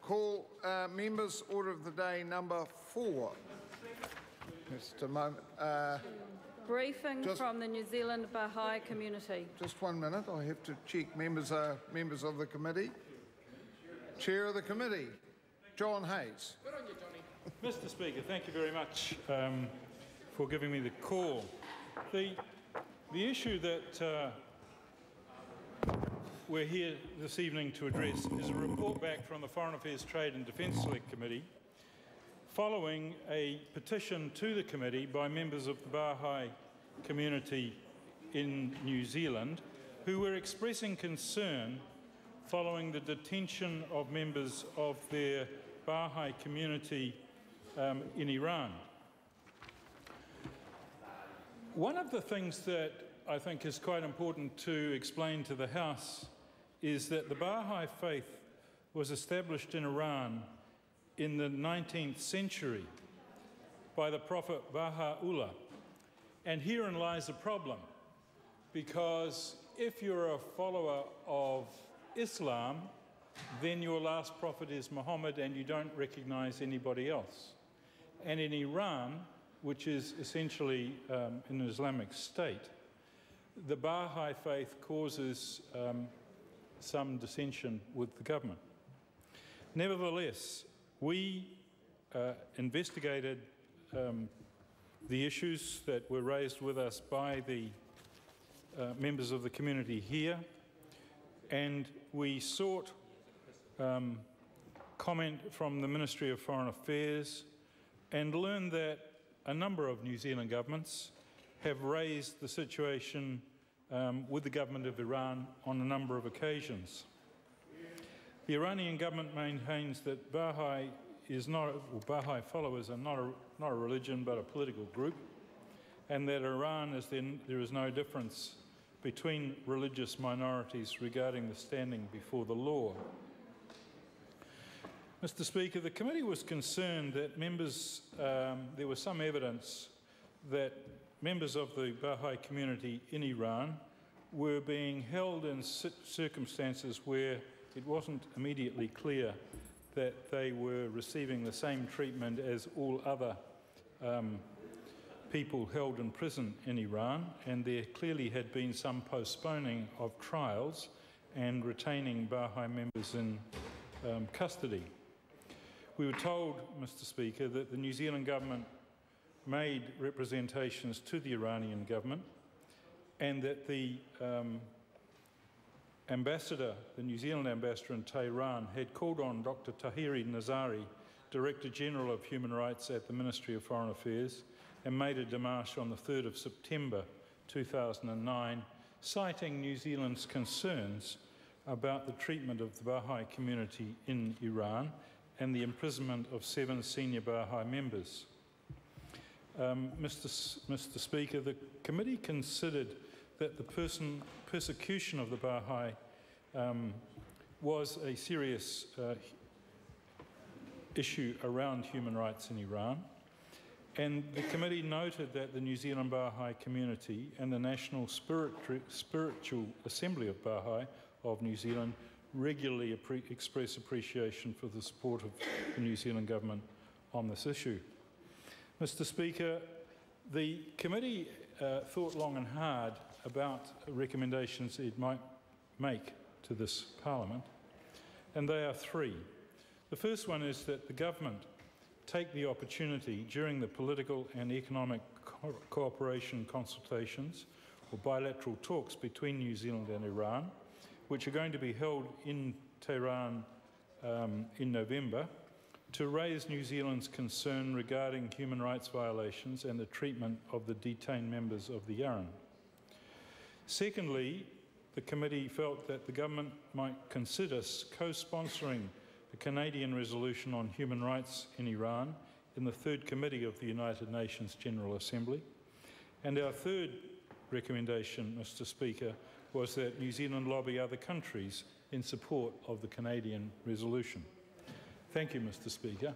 call members' order of the day number 4. Just a moment. Briefing from the New Zealand Baha'i community. Just 1 minute. I have to check members are members of the committee. Chair of the committee, John Hayes. Good on you, Johnny. Mr. Speaker, thank you very much for giving me the call. The issue that we're here this evening to address is a report back from the Foreign Affairs, Trade and Defence Select Committee following a petition to the committee by members of the Baha'i community in New Zealand who were expressing concern following the detention of members of their Baha'i community in Iran. One of the things that I think is quite important to explain to the House is that the Baha'i faith was established in Iran in the 19th century by the Prophet Baha'u'llah. And herein lies a problem, because if you're a follower of Islam, then your last prophet is Muhammad and you don't recognise anybody else. And in Iran, which is essentially an Islamic state, the Baha'i faith causes some dissension with the government. Nevertheless, we investigated the issues that were raised with us by the members of the community here, and we sought comment from the Ministry of Foreign Affairs and learned that a number of New Zealand governments have raised the situation with the government of Iran on a number of occasions. The Iranian government maintains that Baha'i followers are not a religion but a political group, and that Iran there is no difference between religious minorities regarding the standing before the law. Mr. Speaker, the committee was concerned that there was some evidence that members of the Baha'i community in Iran were being held in circumstances where it wasn't immediately clear that they were receiving the same treatment as all other people held in prison in Iran, and there clearly had been some postponing of trials and retaining Baha'i members in custody. We were told, Mr. Speaker, that the New Zealand government made representations to the Iranian government, and that the New Zealand ambassador in Tehran had called on Dr. Tahiri Nazari, Director General of Human Rights at the Ministry of Foreign Affairs, and made a démarche on the 3rd of September 2009, citing New Zealand's concerns about the treatment of the Baha'i community in Iran and the imprisonment of 7 senior Baha'i members. Mr. Speaker, the committee considered that the persecution of the Baha'i was a serious issue around human rights in Iran, and the committee noted that the New Zealand Baha'i community and the National Spiritual Assembly of Baha'i of New Zealand regularly express appreciation for the support of the New Zealand government on this issue. Mr. Speaker, the committee thought long and hard about recommendations it might make to this Parliament, and they are 3. The first one is that the government take the opportunity during the political and economic cooperation consultations or bilateral talks between New Zealand and Iran, which are going to be held in Tehran in November, to raise New Zealand's concern regarding human rights violations and the treatment of the detained members of the Yaran. Secondly, the committee felt that the government might consider co-sponsoring the Canadian resolution on human rights in Iran in the 3rd Committee of the United Nations General Assembly. And our third recommendation, Mr. Speaker, was that New Zealand lobby other countries in support of the Canadian resolution. Thank you, Mr. Speaker.